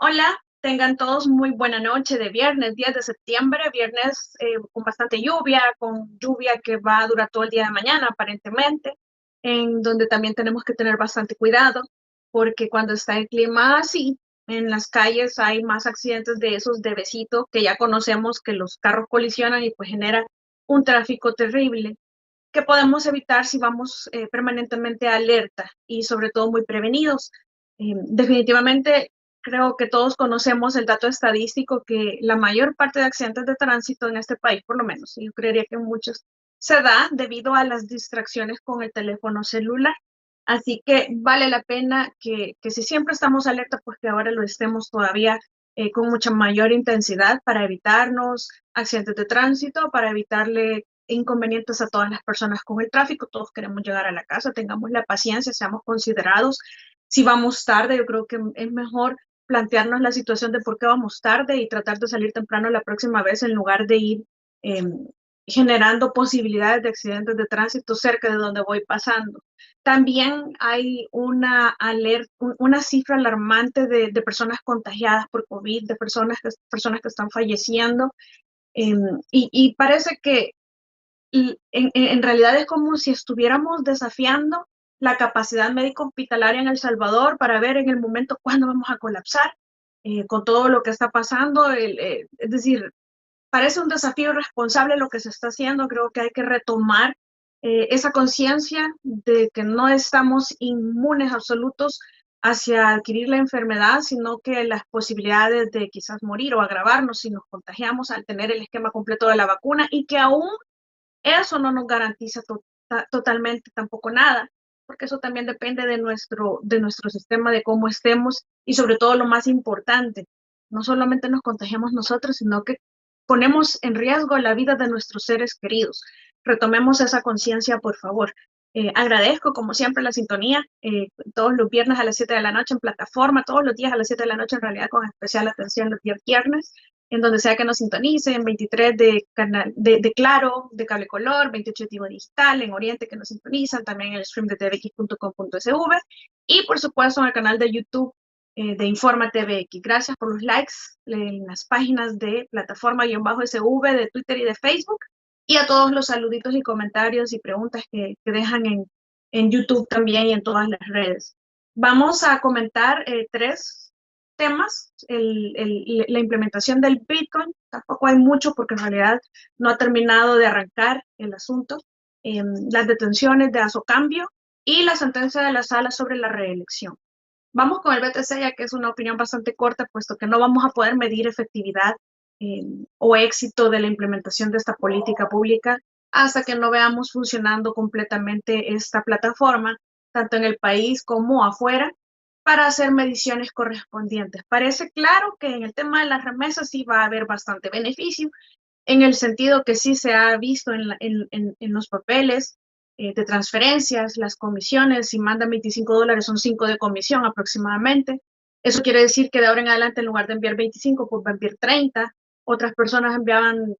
Hola, tengan todos muy buena noche de viernes, 10 de septiembre, viernes con bastante lluvia, con lluvia que va a durar todo el día de mañana aparentemente, en donde también tenemos que tener bastante cuidado, porque cuando está el clima así, en las calles hay más accidentes de esos de besito que ya conocemos que los carros colisionan y pues genera un tráfico terrible que podemos evitar si vamos permanentemente alerta y sobre todo muy prevenidos. Definitivamente creo que todos conocemos el dato estadístico que la mayor parte de accidentes de tránsito en este país, por lo menos, y yo creería que muchos, se da debido a las distracciones con el teléfono celular. Así que vale la pena que si siempre estamos alerta, pues que ahora lo estemos todavía con mucha mayor intensidad para evitarnos accidentes de tránsito, para evitarle inconvenientes a todas las personas con el tráfico. Todos queremos llegar a la casa, tengamos la paciencia, seamos considerados. Si vamos tarde, yo creo que es mejor plantearnos la situación de por qué vamos tarde y tratar de salir temprano la próxima vez en lugar de ir eh, generando posibilidades de accidentes de tránsito cerca de donde voy pasando. También hay una alerta, una cifra alarmante de personas contagiadas por COVID, de personas que están falleciendo. Y parece que en realidad es como si estuviéramos desafiando la capacidad médico hospitalaria en El Salvador para ver en el momento cuándo vamos a colapsar con todo lo que está pasando. Es decir, parece un desafío irresponsable lo que se está haciendo. Creo que hay que retomar esa conciencia de que no estamos inmunes absolutos hacia adquirir la enfermedad, sino que las posibilidades de quizás morir o agravarnos si nos contagiamos al tener el esquema completo de la vacuna y que aún eso no nos garantiza totalmente tampoco nada, porque eso también depende de nuestro sistema, de cómo estemos y sobre todo lo más importante, no solamente nos contagiamos nosotros, sino que ponemos en riesgo la vida de nuestros seres queridos. Retomemos esa conciencia, por favor. Agradezco, como siempre, la sintonía todos los viernes a las 7 de la noche en plataforma, todos los días a las 7 de la noche, en realidad con especial atención los días viernes en donde sea que nos sintonicen, 23 de Claro, de Cable Color, 28 de Tigo Digital, en Oriente que nos sintonizan, también en el stream de tvx.com.sv y por supuesto en el canal de YouTube de Informa TVX. Gracias por los likes en las páginas de plataforma-sv de Twitter y de Facebook y a todos los saluditos y comentarios y preguntas que dejan en YouTube también y en todas las redes. Vamos a comentar tres temas, la implementación del Bitcoin, tampoco hay mucho porque en realidad no ha terminado de arrancar el asunto, las detenciones de Azocambio y la sentencia de la sala sobre la reelección. Vamos con el BTC, ya que es una opinión bastante corta, puesto que no vamos a poder medir efectividad eh, o éxito de la implementación de esta política pública hasta que no veamos funcionando completamente esta plataforma, tanto en el país como afuera, para hacer mediciones correspondientes. Parece claro que en el tema de las remesas sí va a haber bastante beneficio, en el sentido que sí se ha visto en los papeles de transferencias, las comisiones, si mandan $25 son 5 de comisión aproximadamente. Eso quiere decir que de ahora en adelante en lugar de enviar 25, pues va a enviar 30. Otras personas enviaban,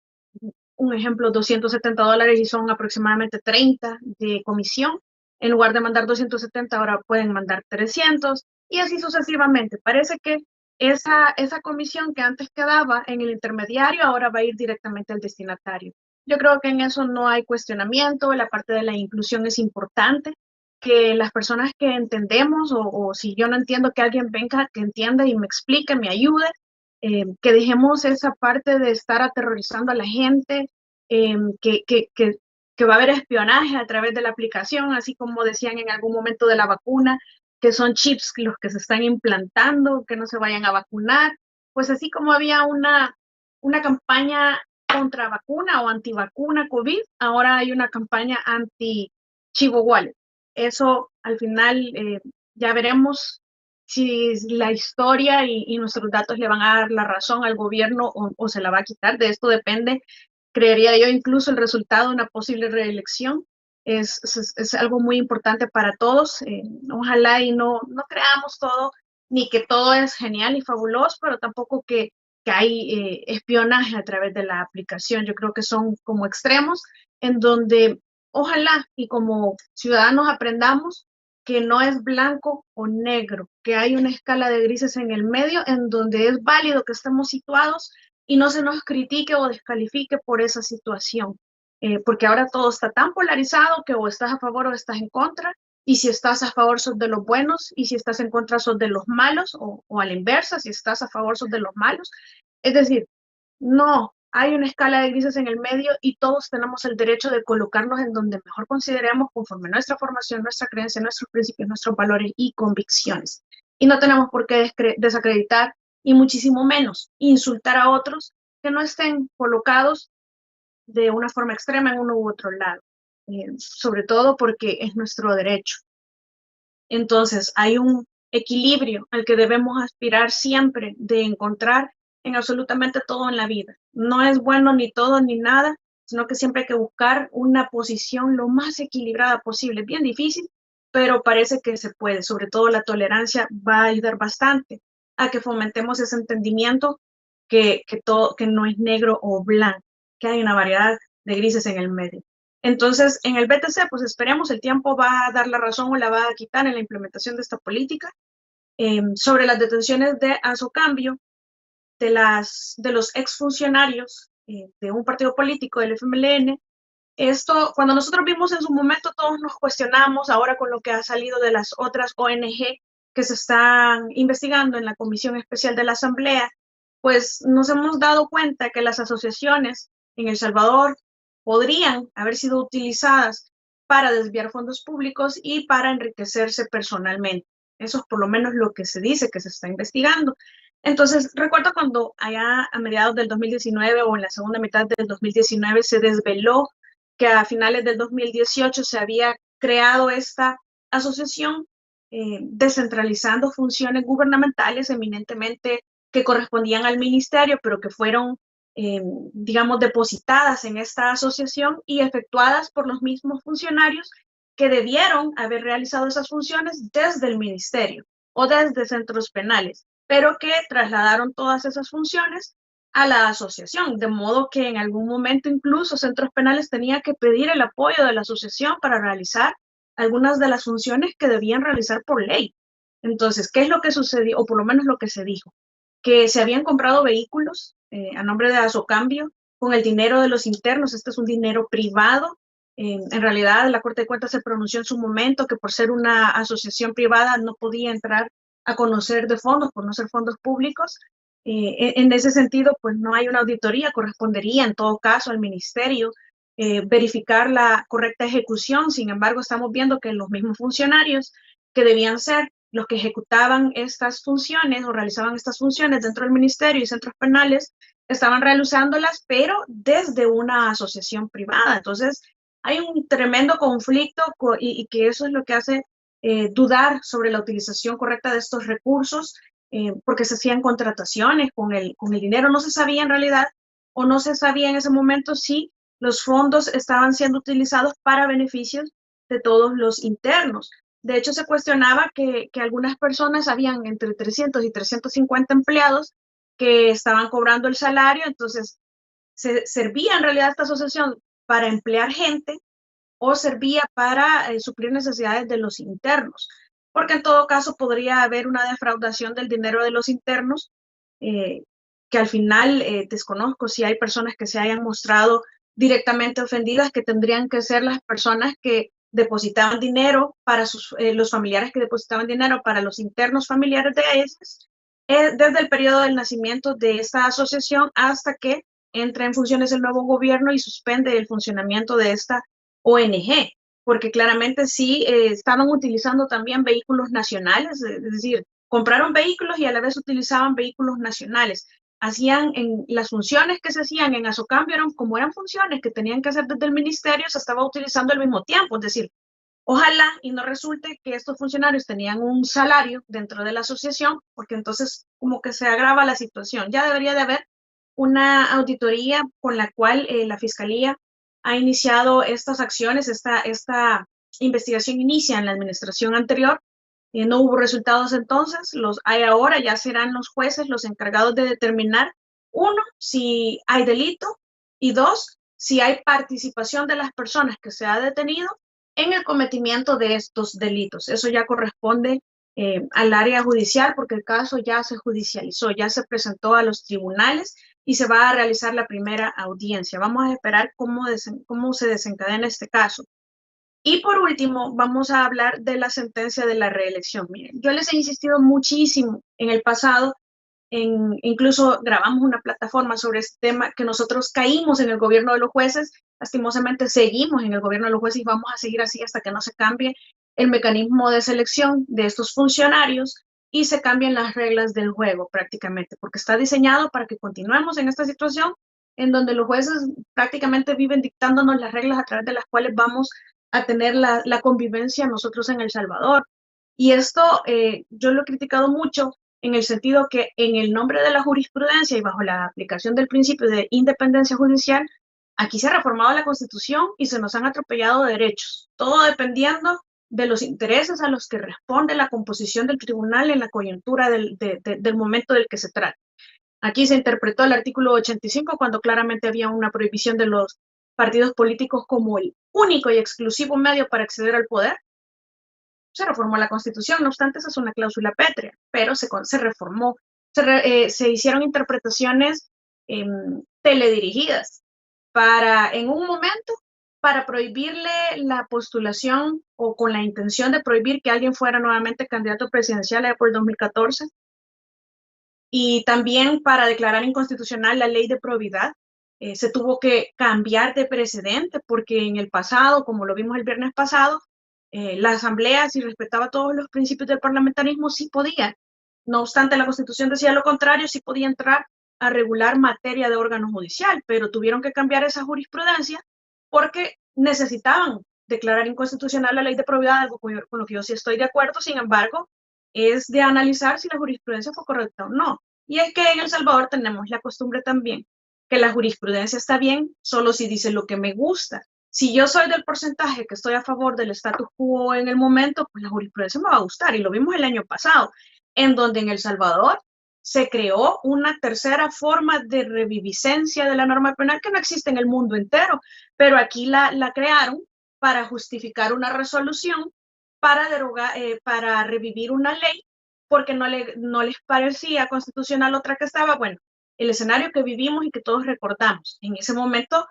un ejemplo, $270 y son aproximadamente 30 de comisión. En lugar de mandar 270, ahora pueden mandar 300 y así sucesivamente. Parece que esa comisión que antes quedaba en el intermediario ahora va a ir directamente al destinatario. Yo creo que en eso no hay cuestionamiento, la parte de la inclusión es importante, que las personas que entendemos o si yo no entiendo que alguien venga, que entienda y me explique, me ayude, que dejemos esa parte de estar aterrorizando a la gente, que va a haber espionaje a través de la aplicación, así como decían en algún momento de la vacuna, que son chips los que se están implantando, que no se vayan a vacunar, pues así como había una campaña contra vacuna o antivacuna COVID, ahora hay una campaña anti-Chivo Wallet. Eso al final ya veremos si la historia y nuestros datos le van a dar la razón al gobierno o se la va a quitar. De esto depende, creería yo, incluso el resultado de una posible reelección. Es algo muy importante para todos. Ojalá y no creamos todo, ni que todo es genial y fabuloso, pero tampoco que hay espionaje a través de la aplicación. Yo creo que son como extremos en donde ojalá y como ciudadanos aprendamos que no es blanco o negro, que hay una escala de grises en el medio en donde es válido que estemos situados y no se nos critique o descalifique por esa situación. Porque ahora todo está tan polarizado que o estás a favor o estás en contra, y si estás a favor sos de los buenos y si estás en contra sos de los malos, o a la inversa, si estás a favor sos de los malos. Es decir, no, hay una escala de grises en el medio y todos tenemos el derecho de colocarnos en donde mejor consideremos conforme nuestra formación, nuestra creencia, nuestros principios, nuestros valores y convicciones. Y no tenemos por qué desacreditar y muchísimo menos insultar a otros que no estén colocados de una forma extrema en uno u otro lado, sobre todo porque es nuestro derecho. Entonces, hay un equilibrio al que debemos aspirar siempre de encontrar en absolutamente todo en la vida. No es bueno ni todo ni nada, sino que siempre hay que buscar una posición lo más equilibrada posible. Es bien difícil, pero parece que se puede. Sobre todo la tolerancia va a ayudar bastante a que fomentemos ese entendimiento que no es negro o blanco, que hay una variedad de grises en el medio. Entonces, en el BTC, pues esperemos, el tiempo va a dar la razón o la va a quitar en la implementación de esta política. Sobre las detenciones de Azocambio, de los exfuncionarios de un partido político del FMLN, esto, cuando nosotros vimos en su momento, todos nos cuestionamos ahora con lo que ha salido de las otras ONG que se están investigando en la Comisión Especial de la Asamblea, pues nos hemos dado cuenta que las asociaciones en El Salvador podrían haber sido utilizadas para desviar fondos públicos y para enriquecerse personalmente. Eso es por lo menos lo que se dice que se está investigando. Entonces, recuerdo cuando allá a mediados del 2019 o en la segunda mitad del 2019 se desveló que a finales del 2018 se había creado esta asociación descentralizando funciones gubernamentales eminentemente que correspondían al ministerio, pero que fueron, digamos, depositadas en esta asociación y efectuadas por los mismos funcionarios que debieron haber realizado esas funciones desde el ministerio o desde centros penales, pero que trasladaron todas esas funciones a la asociación, de modo que en algún momento incluso centros penales tenía que pedir el apoyo de la asociación para realizar algunas de las funciones que debían realizar por ley. Entonces, ¿qué es lo que sucedió? O por lo menos lo que se dijo, que se habían comprado vehículos a nombre de Azocambio con el dinero de los internos. Este es un dinero privado. En realidad, la Corte de Cuentas se pronunció en su momento que por ser una asociación privada no podía entrar a conocer de fondos, por no ser fondos públicos. En ese sentido, pues no hay una auditoría, correspondería en todo caso al ministerio verificar la correcta ejecución. Sin embargo, estamos viendo que los mismos funcionarios que debían ser los que ejecutaban estas funciones o realizaban estas funciones dentro del ministerio y centros penales estaban realizándolas, pero desde una asociación privada. Entonces, hay un tremendo conflicto y que eso es lo que hace dudar sobre la utilización correcta de estos recursos, porque se hacían contrataciones con el dinero. No se sabía en realidad, o no se sabía en ese momento si los fondos estaban siendo utilizados para beneficios de todos los internos. De hecho, se cuestionaba que algunas personas, habían entre 300 y 350 empleados que estaban cobrando el salario. Entonces se servía en realidad esta asociación para emplear gente o servía para suplir necesidades de los internos, porque en todo caso podría haber una defraudación del dinero de los internos, que al final desconozco si hay personas que se hayan mostrado directamente ofendidas, que tendrían que ser las personas que depositaban dinero para los familiares que depositaban dinero para los internos familiares de ellos, desde el periodo del nacimiento de esta asociación hasta que entra en funciones el nuevo gobierno y suspende el funcionamiento de esta ONG, porque claramente sí estaban utilizando también vehículos nacionales, es decir, compraron vehículos y a la vez utilizaban vehículos nacionales. Hacían en las funciones que se hacían en Azocambio, como eran funciones que tenían que hacer desde el ministerio, se estaba utilizando al mismo tiempo. Es decir, ojalá y no resulte que estos funcionarios tenían un salario dentro de la asociación, porque entonces como que se agrava la situación. Ya debería de haber una auditoría con la cual la Fiscalía ha iniciado estas acciones. Esta investigación inicia en la administración anterior. No hubo resultados entonces, los hay ahora. Ya serán los jueces los encargados de determinar, uno, si hay delito, y dos, si hay participación de las personas que se ha detenido en el cometimiento de estos delitos. Eso ya corresponde al área judicial porque el caso ya se judicializó, ya se presentó a los tribunales y se va a realizar la primera audiencia. Vamos a esperar cómo se desencadena este caso. Y por último, vamos a hablar de la sentencia de la reelección. Miren, yo les he insistido muchísimo en el pasado, incluso grabamos una plataforma sobre este tema, que nosotros caímos en el gobierno de los jueces, lastimosamente seguimos en el gobierno de los jueces y vamos a seguir así hasta que no se cambie el mecanismo de selección de estos funcionarios y se cambien las reglas del juego prácticamente, porque está diseñado para que continuemos en esta situación en donde los jueces prácticamente viven dictándonos las reglas a través de las cuales vamos a tener la convivencia nosotros en El Salvador. Y esto yo lo he criticado mucho en el sentido que en el nombre de la jurisprudencia y bajo la aplicación del principio de independencia judicial, aquí se ha reformado la Constitución y se nos han atropellado derechos, todo dependiendo de los intereses a los que responde la composición del tribunal en la coyuntura del momento del que se trata. Aquí se interpretó el artículo 85 cuando claramente había una prohibición de los partidos políticos como el único y exclusivo medio para acceder al poder. Se reformó la Constitución, no obstante, esa es una cláusula pétrea, pero se reformó, se hicieron interpretaciones teledirigidas en un momento, para prohibirle la postulación o con la intención de prohibir que alguien fuera nuevamente candidato presidencial allá por el 2014, y también para declarar inconstitucional la ley de probidad. Se tuvo que cambiar de precedente porque en el pasado, como lo vimos el viernes pasado, la Asamblea, si respetaba todos los principios del parlamentarismo, sí podía. No obstante, la Constitución decía lo contrario, sí podía entrar a regular materia de órgano judicial, pero tuvieron que cambiar esa jurisprudencia porque necesitaban declarar inconstitucional la ley de probidad, algo con lo que yo sí estoy de acuerdo. Sin embargo, es de analizar si la jurisprudencia fue correcta o no. Y es que en El Salvador tenemos la costumbre también que la jurisprudencia está bien solo si dice lo que me gusta. Si yo soy del porcentaje que estoy a favor del status quo en el momento, pues la jurisprudencia me va a gustar. Y lo vimos el año pasado, en donde en El Salvador se creó una tercera forma de reviviscencia de la norma penal que no existe en el mundo entero, pero aquí la crearon para justificar una resolución para derogar, para revivir una ley, porque no les parecía constitucional otra que estaba. Bueno, el escenario que vivimos y que todos recordamos. En ese momento,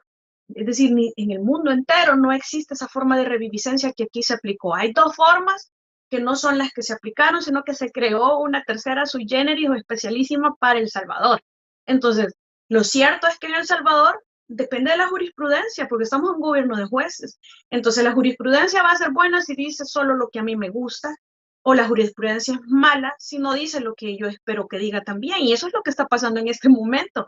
es decir, ni en el mundo entero no existe esa forma de reviviscencia que aquí se aplicó. Hay dos formas que no son las que se aplicaron, sino que se creó una tercera sui generis o especialísima para El Salvador. Entonces, lo cierto es que en El Salvador depende de la jurisprudencia, porque estamos en un gobierno de jueces. Entonces, la jurisprudencia va a ser buena si dice solo lo que a mí me gusta, o la jurisprudencia es mala si no dice lo que yo espero que diga también. Y eso es lo que está pasando en este momento,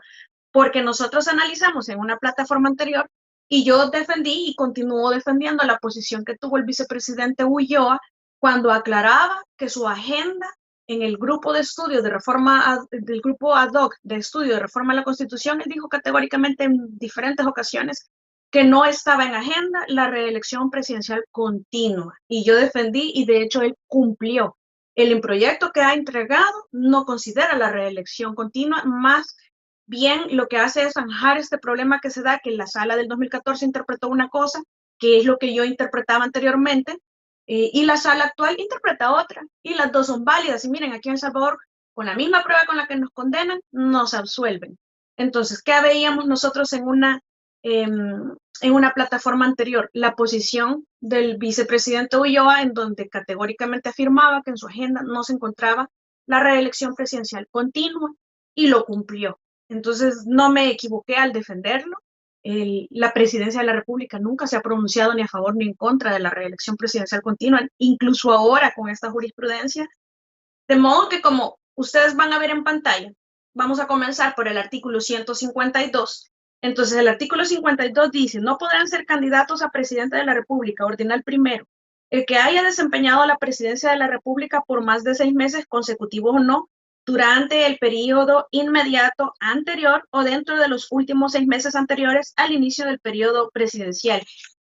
porque nosotros analizamos en una plataforma anterior y yo defendí y continúo defendiendo la posición que tuvo el vicepresidente Ulloa cuando aclaraba que su agenda en el grupo de estudio de reforma, del grupo ad hoc de estudio de reforma a la Constitución, él dijo categóricamente en diferentes ocasiones que no estaba en agenda la reelección presidencial continua. Y yo defendí y de hecho él cumplió. El proyecto que ha entregado no considera la reelección continua, más bien lo que hace es zanjar este problema que se da, que la sala del 2014 interpretó una cosa, que es lo que yo interpretaba anteriormente, y la sala actual interpreta otra, y las dos son válidas. Y miren, aquí en El Salvador, con la misma prueba con la que nos condenan, nos absuelven. Entonces, ¿qué veíamos nosotros en una plataforma anterior? La posición del vicepresidente Ulloa, en donde categóricamente afirmaba que en su agenda no se encontraba la reelección presidencial continua, y lo cumplió. Entonces, no me equivoqué al defenderlo. La presidencia de la República nunca se ha pronunciado ni a favor ni en contra de la reelección presidencial continua, incluso ahora con esta jurisprudencia. De modo que, como ustedes van a ver en pantalla, vamos a comenzar por el artículo 152. Entonces, el artículo 52 dice: no podrán ser candidatos a presidente de la República, ordinal primero, el que haya desempeñado la presidencia de la República por más de 6 meses consecutivos o no, durante el periodo inmediato anterior o dentro de los últimos 6 meses anteriores al inicio del periodo presidencial.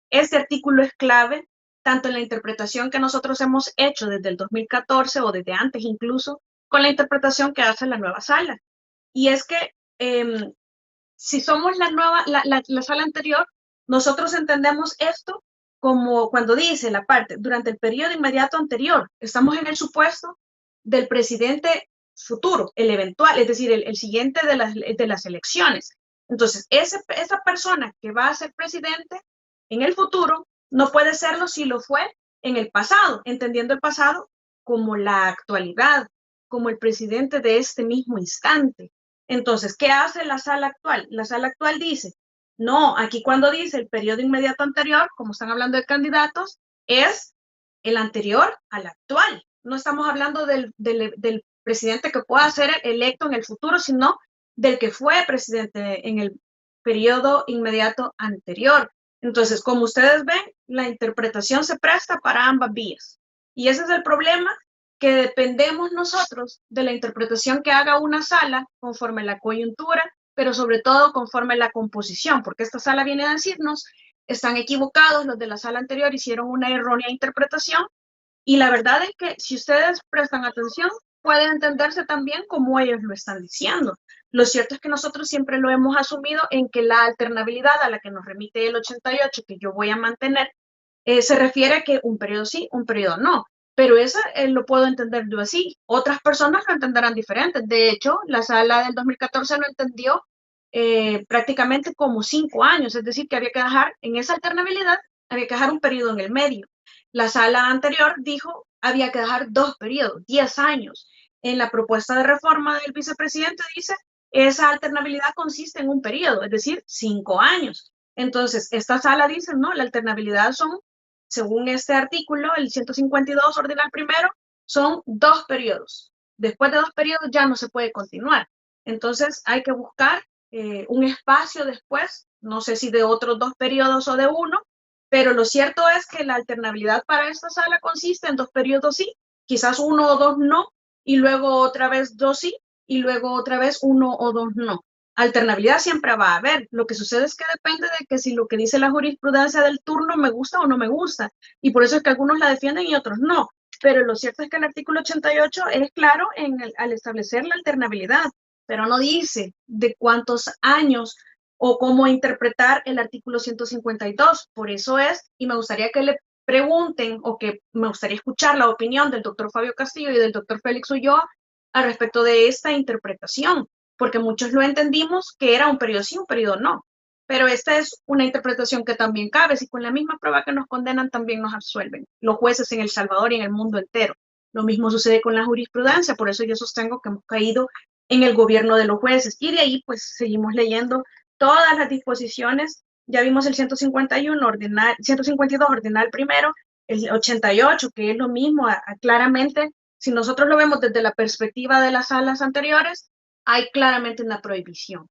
Este artículo es clave tanto en la interpretación que nosotros hemos hecho desde el 2014 o desde antes incluso, con la interpretación que hace la nueva sala. Y es que si somos la sala anterior, nosotros entendemos esto como cuando dice la parte, durante el periodo inmediato anterior, estamos en el supuesto del presidente futuro, el eventual, es decir, el siguiente de las elecciones. Entonces, esa persona que va a ser presidente en el futuro no puede serlo si lo fue en el pasado, entendiendo el pasado como la actualidad, como el presidente de este mismo instante. Entonces, ¿qué hace la sala actual? La sala actual dice, no, aquí cuando dice el periodo inmediato anterior, como están hablando de candidatos, es el anterior al actual. No estamos hablando del presidente que pueda ser electo en el futuro, sino del que fue presidente en el periodo inmediato anterior. Entonces, como ustedes ven, la interpretación se presta para ambas vías. Y ese es el problema, que dependemos nosotros de la interpretación que haga una sala conforme la coyuntura, pero sobre todo conforme la composición, porque esta sala viene a decirnos, están equivocados, los de la sala anterior hicieron una errónea interpretación, y la verdad es que si ustedes prestan atención, puede entenderse también como ellos lo están diciendo. Lo cierto es que nosotros siempre lo hemos asumido en que la alternabilidad a la que nos remite el 88, que yo voy a mantener, se refiere a que un periodo sí, un periodo no. Pero eso lo puedo entender yo así. Otras personas lo entenderán diferente. De hecho, la sala del 2014 lo entendió prácticamente como 5 años, es decir, que había que dejar en esa alternabilidad, había que dejar un periodo en el medio. La sala anterior dijo había que dejar 2 periodos, 10 años. En la propuesta de reforma del vicepresidente dice esa alternabilidad consiste en un periodo, es decir, 5 años. Entonces, esta sala dice, no, la alternabilidad son, según este artículo, el 152 ordinal primero, son 2 periodos. Después de 2 periodos ya no se puede continuar. Entonces, hay que buscar un espacio después, no sé si de otros 2 periodos o de uno, pero lo cierto es que la alternabilidad para esta sala consiste en 2 periodos sí, quizás 1 o 2 no, y luego otra vez 2 sí, y luego otra vez 1 o 2 no. Alternabilidad siempre va a haber. Lo que sucede es que depende de que si lo que dice la jurisprudencia del turno me gusta o no me gusta. Y por eso es que algunos la defienden y otros no. Pero lo cierto es que el artículo 88 es claro al establecer la alternabilidad, pero no dice de cuántos años o cómo interpretar el artículo 152. Por eso es, y me gustaría que le pregunten o que me gustaría escuchar la opinión del doctor Fabio Castillo y del doctor Félix Ulloa al respecto de esta interpretación, porque muchos lo entendimos que era un periodo sí, un periodo no. Pero esta es una interpretación que también cabe, si con la misma prueba que nos condenan también nos absuelven, los jueces en El Salvador y en el mundo entero. Lo mismo sucede con la jurisprudencia, por eso yo sostengo que hemos caído en el gobierno de los jueces. Y de ahí pues seguimos leyendo todas las disposiciones. Ya vimos el 151 ordinal, 152 ordinal primero, el 88, que es lo mismo, claramente, si nosotros lo vemos desde la perspectiva de las salas anteriores, hay claramente una prohibición,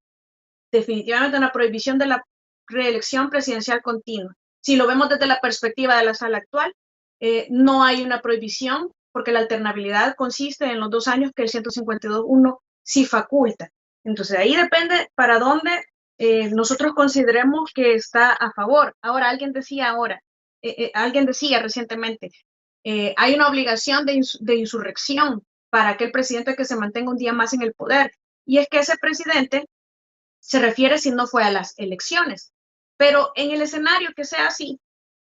definitivamente una prohibición de la reelección presidencial continua. Si lo vemos desde la perspectiva de la sala actual, no hay una prohibición, porque la alternabilidad consiste en los 2 años que el 152.1 sí faculta. Entonces ahí depende para dónde nosotros consideremos que está a favor. Ahora, alguien decía recientemente, hay una obligación de insurrección para aquel presidente que se mantenga un día más en el poder. Y es que ese presidente se refiere si no fue a las elecciones. Pero en el escenario que sea así,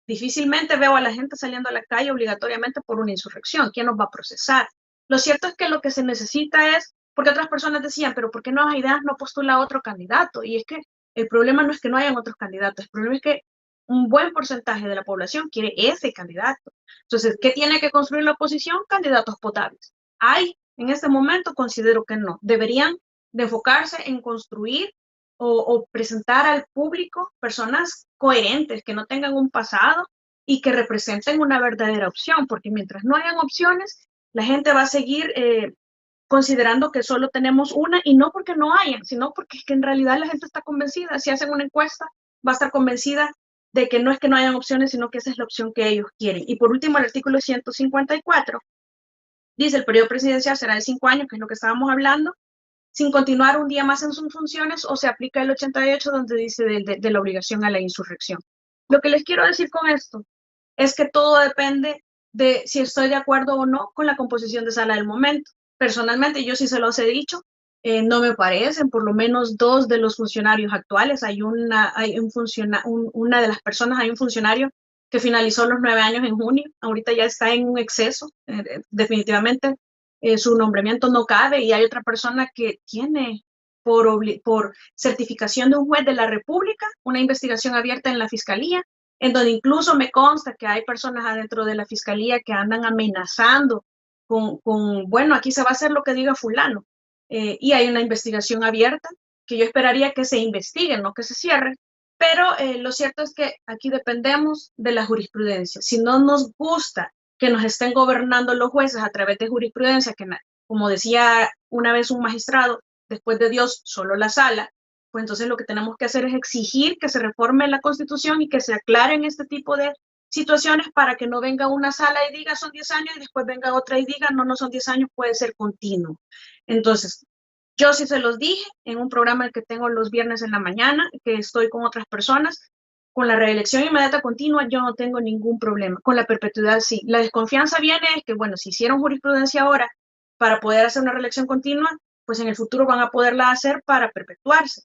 difícilmente veo a la gente saliendo a la calle obligatoriamente por una insurrección. ¿Quién nos va a procesar? Lo cierto es que lo que se necesita es, porque otras personas decían, pero ¿por qué Nuevas Ideas no postula otro candidato? Y es que el problema no es que no hayan otros candidatos, el problema es que un buen porcentaje de la población quiere ese candidato. Entonces, ¿qué tiene que construir la oposición? Candidatos potables. ¿Hay? En este momento considero que no. Deberían de enfocarse en construir o presentar al público personas coherentes, que no tengan un pasado y que representen una verdadera opción, porque mientras no hayan opciones, la gente va a seguir considerando que solo tenemos una, y no porque no hayan, sino porque es que en realidad la gente está convencida. Si hacen una encuesta, va a estar convencida de que no es que no hayan opciones, sino que esa es la opción que ellos quieren. Y por último, el artículo 154 dice el periodo presidencial será de 5 años, que es lo que estábamos hablando, sin continuar un día más en sus funciones, o se aplica el 88 donde dice de la obligación a la insurrección. Lo que les quiero decir con esto es que todo depende de si estoy de acuerdo o no con la composición de sala del momento. Personalmente, yo sí se los he dicho, no me parecen, por lo menos 2 de los funcionarios actuales, una de las personas, hay un funcionario que finalizó los 9 años en junio. Ahorita ya está en un exceso, definitivamente su nombramiento no cabe, y hay otra persona que tiene por certificación de un juez de la República una investigación abierta en la Fiscalía, en donde incluso me consta que hay personas adentro de la Fiscalía que andan amenazando bueno, aquí se va a hacer lo que diga fulano, y hay una investigación abierta que yo esperaría que se investigue, no que se cierre, pero lo cierto es que aquí dependemos de la jurisprudencia. Si no nos gusta que nos estén gobernando los jueces a través de jurisprudencia, que como decía una vez un magistrado, después de Dios solo la sala, pues entonces lo que tenemos que hacer es exigir que se reforme la Constitución y que se aclaren este tipo de situaciones para que no venga una sala y diga son 10 años y después venga otra y diga no son 10 años, puede ser continuo. Entonces, yo sí se los dije en un programa que tengo los viernes en la mañana, que estoy con otras personas. Con la reelección inmediata continua yo no tengo ningún problema. Con la perpetuidad sí. La desconfianza viene es que, bueno, si hicieron jurisprudencia ahora para poder hacer una reelección continua, pues en el futuro van a poderla hacer para perpetuarse.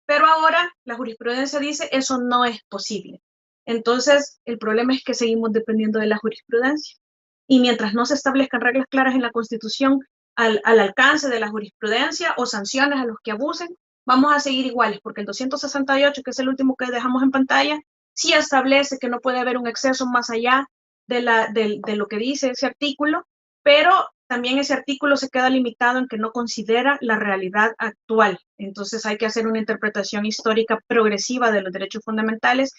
Pero ahora la jurisprudencia dice eso no es posible. Entonces, el problema es que seguimos dependiendo de la jurisprudencia. Y mientras no se establezcan reglas claras en la Constitución al alcance de la jurisprudencia o sanciones a los que abusen, vamos a seguir iguales, porque el 268, que es el último que dejamos en pantalla, sí establece que no puede haber un exceso más allá de lo que dice ese artículo, pero también ese artículo se queda limitado en que no considera la realidad actual. Entonces hay que hacer una interpretación histórica progresiva de los derechos fundamentales,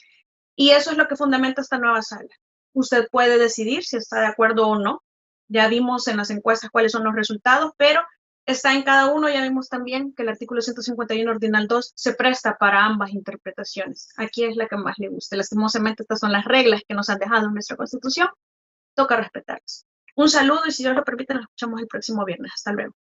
y eso es lo que fundamenta esta nueva sala. Usted puede decidir si está de acuerdo o no. Ya vimos en las encuestas cuáles son los resultados, pero está en cada uno. Ya vimos también que el artículo 151 ordinal 2 se presta para ambas interpretaciones. Aquí es la que más le guste. Lastimosamente, estas son las reglas que nos han dejado en nuestra Constitución. Toca respetarlas. Un saludo y si Dios lo permite, nos escuchamos el próximo viernes. Hasta luego.